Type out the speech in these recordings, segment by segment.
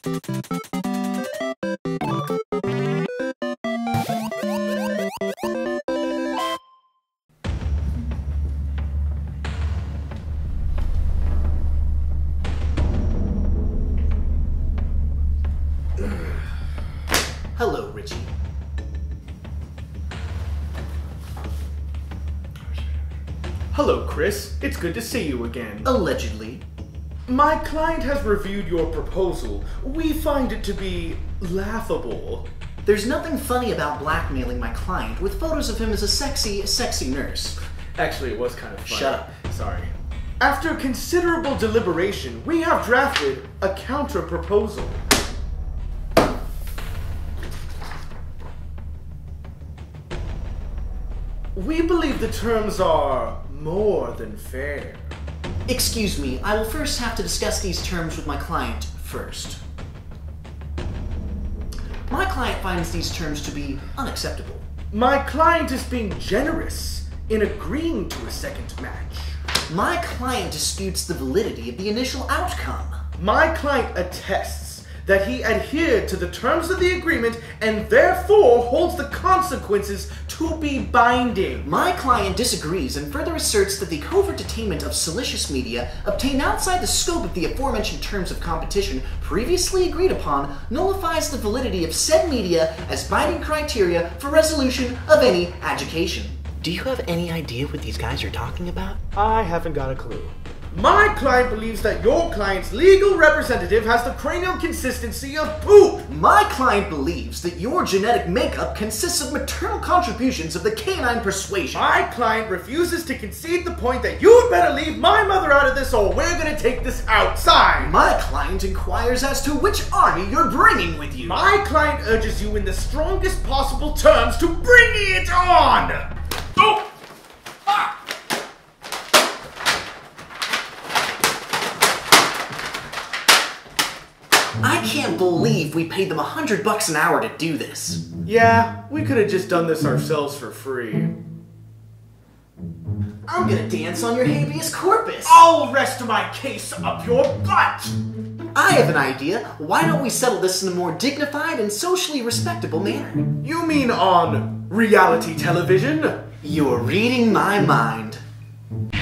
Hello, Richie. Hello, Chris. It's good to see you again. Allegedly. My client has reviewed your proposal. We find it to be laughable. There's nothing funny about blackmailing my client with photos of him as a sexy nurse. Actually, it was kind of funny. Shut up. Sorry. After considerable deliberation, we have drafted a counter-proposal. We believe the terms are more than fair. Excuse me, I will first have to discuss these terms with my client first. My client finds these terms to be unacceptable. My client is being generous in agreeing to a second match. My client disputes the validity of the initial outcome. My client attests that he adhered to the terms of the agreement and therefore holds the consequences to be binding. My client disagrees and further asserts that the covert attainment of salacious media obtained outside the scope of the aforementioned terms of competition previously agreed upon nullifies the validity of said media as binding criteria for resolution of any adjudication. Do you have any idea what these guys are talking about? I haven't got a clue. My client believes that your client's legal representative has the cranial consistency of poop. My client believes that your genetic makeup consists of maternal contributions of the canine persuasion. My client refuses to concede the point that you'd better leave my mother out of this or we're gonna take this outside. My client inquires as to which army you're bringing with you. My client urges you in the strongest possible terms to bring it on. Oh! Ah! I can't believe we paid them $100 an hour to do this. Yeah, we could have just done this ourselves for free. I'm gonna dance on your habeas corpus. I'll rest my case up your butt! I have an idea. Why don't we settle this in a more dignified and socially respectable manner? You mean on reality television? You're reading my mind.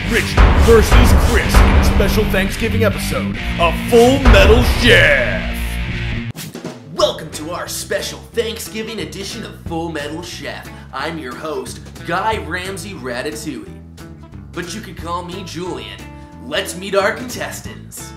Richie versus Chris in a special Thanksgiving episode of Full Metal Chef. Welcome to our special Thanksgiving edition of Full Metal Chef. I'm your host, Guy Ramsey Ratatouille. But you can call me Julian. Let's meet our contestants.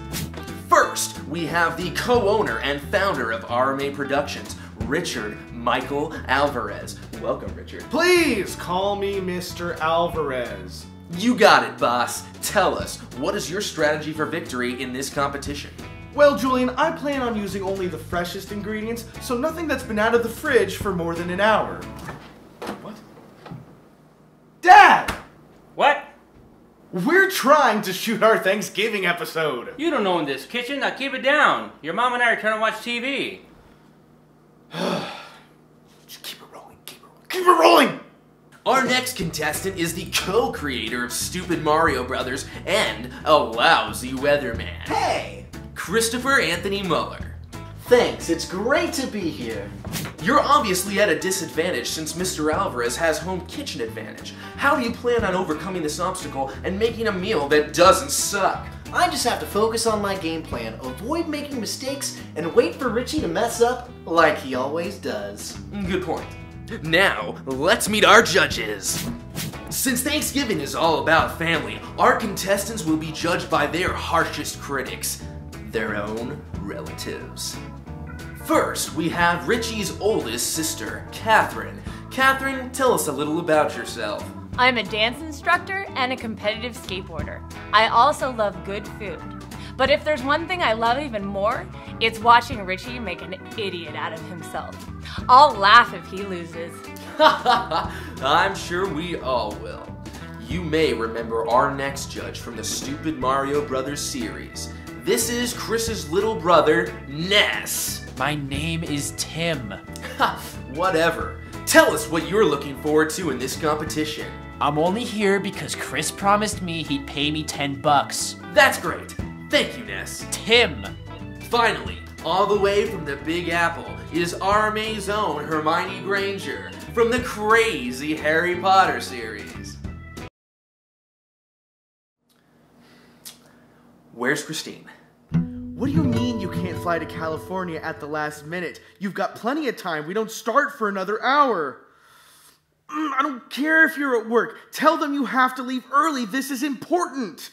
First, we have the co-owner and founder of RMA Productions, Richard Michael Alvarez. Welcome, Richard. Please call me Mr. Alvarez. You got it, boss. Tell us, what is your strategy for victory in this competition? Well, Julian, I plan on using only the freshest ingredients, so nothing that's been out of the fridge for more than an hour. What? Dad! What? We're trying to shoot our Thanksgiving episode. You don't know in this kitchen. Now keep it down. Your mom and I are trying to watch TV. Just keep it rolling, keep it rolling, keep it rolling! Our next contestant is the co-creator of Stupid Mario Brothers and a lousy weatherman. Hey! Christopher Anthony Muller. Thanks, it's great to be here. You're obviously at a disadvantage since Mr. Alvarez has home kitchen advantage. How do you plan on overcoming this obstacle and making a meal that doesn't suck? I just have to focus on my game plan, avoid making mistakes, and wait for Richie to mess up like he always does. Good point. Now, let's meet our judges. Since Thanksgiving is all about family, our contestants will be judged by their harshest critics, their own relatives. First, we have Richie's oldest sister, Katherine. Katherine, tell us a little about yourself. I'm a dance instructor and a competitive skateboarder. I also love good food. But if there's one thing I love even more, it's watching Richie make an idiot out of himself. I'll laugh if he loses. I'm sure we all will. You may remember our next judge from the Stupid Mario Brothers series. This is Chris's little brother, Ness. My name is Tim. Whatever. Tell us what you're looking forward to in this competition. I'm only here because Chris promised me he'd pay me $10. That's great. Thank you, Ness. Tim. Finally, All the way from the Big Apple is RMA's own Hermione Granger from the crazy Harry Potter series. Where's Christine? What do you mean you can't fly to California at the last minute? You've got plenty of time. We don't start for another hour. I don't care if you're at work. Tell them you have to leave early. This is important.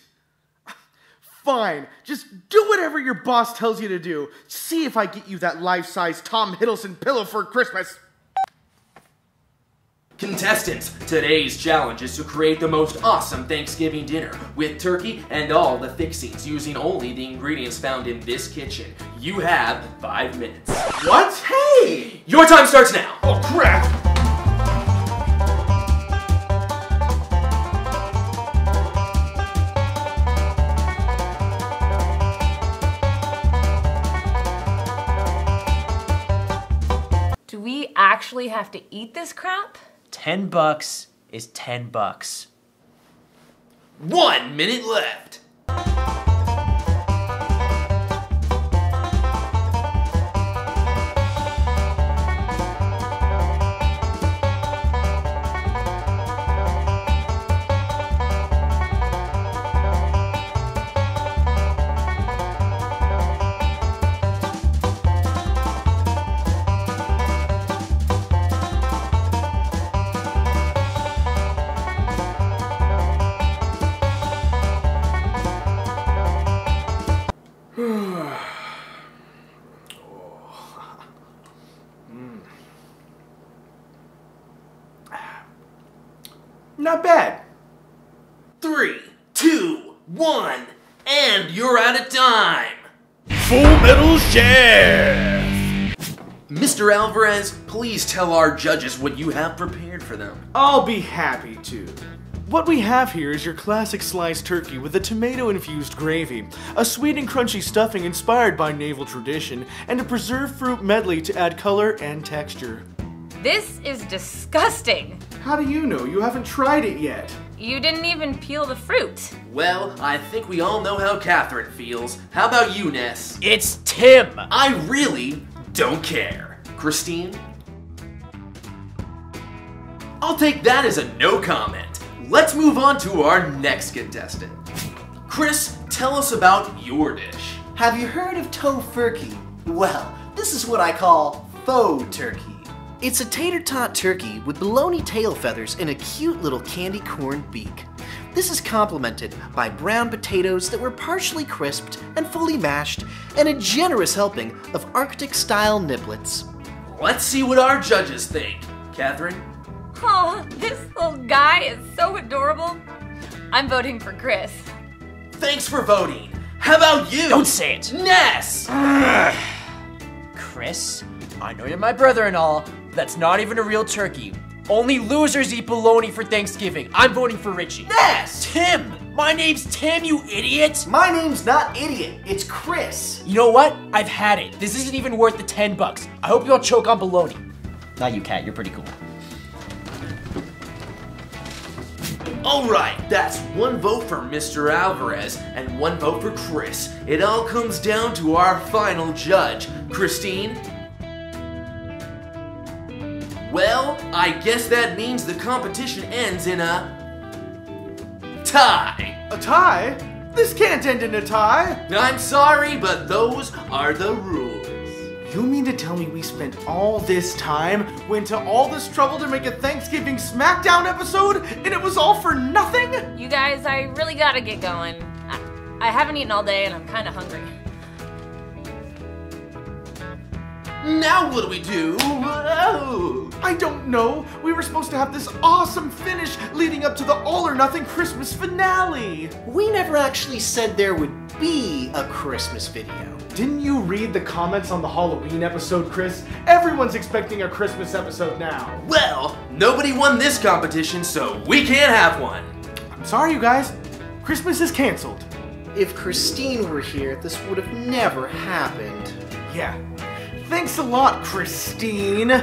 Fine. Just do whatever your boss tells you to do. See if I get you that life-size Tom Hiddleston pillow for Christmas. Contestants, today's challenge is to create the most awesome Thanksgiving dinner with turkey and all the fixings using only the ingredients found in this kitchen. You have 5 minutes. What? Hey! Your time starts now. Oh, crap! Do we actually have to eat this crap? $10 is $10. 1 minute left. Not bad. 3, 2, 1, and you're out of time. Full Metal Chef! Mr. Alvarez, please tell our judges what you have prepared for them. I'll be happy to. What we have here is your classic sliced turkey with a tomato-infused gravy, a sweet and crunchy stuffing inspired by naval tradition, and a preserved fruit medley to add color and texture. This is disgusting. How do you know? You haven't tried it yet. You didn't even peel the fruit. Well, I think we all know how Katherine feels. How about you, Ness? It's Tim! I really don't care. Christine? I'll take that as a no comment. Let's move on to our next contestant. Chris, tell us about your dish. Have you heard of tofurkey? Well, this is what I call faux turkey. It's a tater tot turkey with bologna tail feathers and a cute little candy corn beak. This is complemented by brown potatoes that were partially crisped and fully mashed, and a generous helping of Arctic-style niblets. Let's see what our judges think. Katherine? Oh, this little guy is so adorable. I'm voting for Chris. Thanks for voting. How about you? Don't say it! Ness! Chris, I know you're my brother and all, but that's not even a real turkey. Only losers eat bologna for Thanksgiving. I'm voting for Richie. Ness! Tim! My name's Tim, you idiot! My name's not idiot, it's Chris. You know what? I've had it. This isn't even worth the $10. I hope you all choke on bologna. Not you, Kat. You're pretty cool. Alright, that's 1 vote for Mr. Alvarez and 1 vote for Chris. It all comes down to our final judge, Christine. Well, I guess that means the competition ends in a tie. A tie? This can't end in a tie. I'm sorry, but those are the rules. You mean to tell me we spent all this time, went to all this trouble to make a Thanksgiving SmackDown episode, and it was all for nothing? You guys, I really gotta get going. I haven't eaten all day and I'm kinda hungry. Now what do we do? Oh. I don't know. We were supposed to have this awesome finish leading up to the All or Nothing Christmas finale. We never actually said there would be a Christmas video. Didn't you read the comments on the Halloween episode, Chris? Everyone's expecting a Christmas episode now. Well, nobody won this competition, so we can't have one. I'm sorry, you guys. Christmas is canceled. If Christine were here, this would have never happened. Yeah. Thanks a lot, Christine.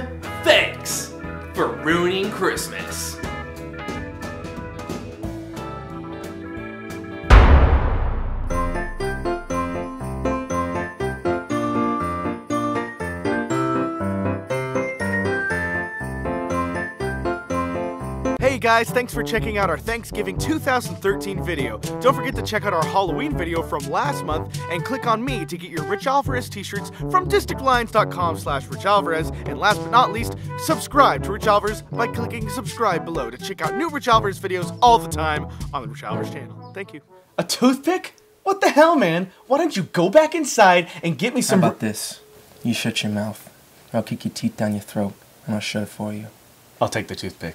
Thanks for ruining Christmas. guys, thanks for checking out our Thanksgiving 2013 video. Don't forget to check out our Halloween video from last month and click on me to get your Rich Alvarez t-shirts from districtlines.com/Rich Alvarez. And last but not least, subscribe to Rich Alvarez by clicking subscribe below to check out new Rich Alvarez videos all the time on the Rich Alvarez channel. Thank you. A toothpick? What the hell, man? Why don't you go back inside and get me some... How about this? You shut your mouth, or I'll kick your teeth down your throat, and I'll shut it for you. I'll take the toothpick.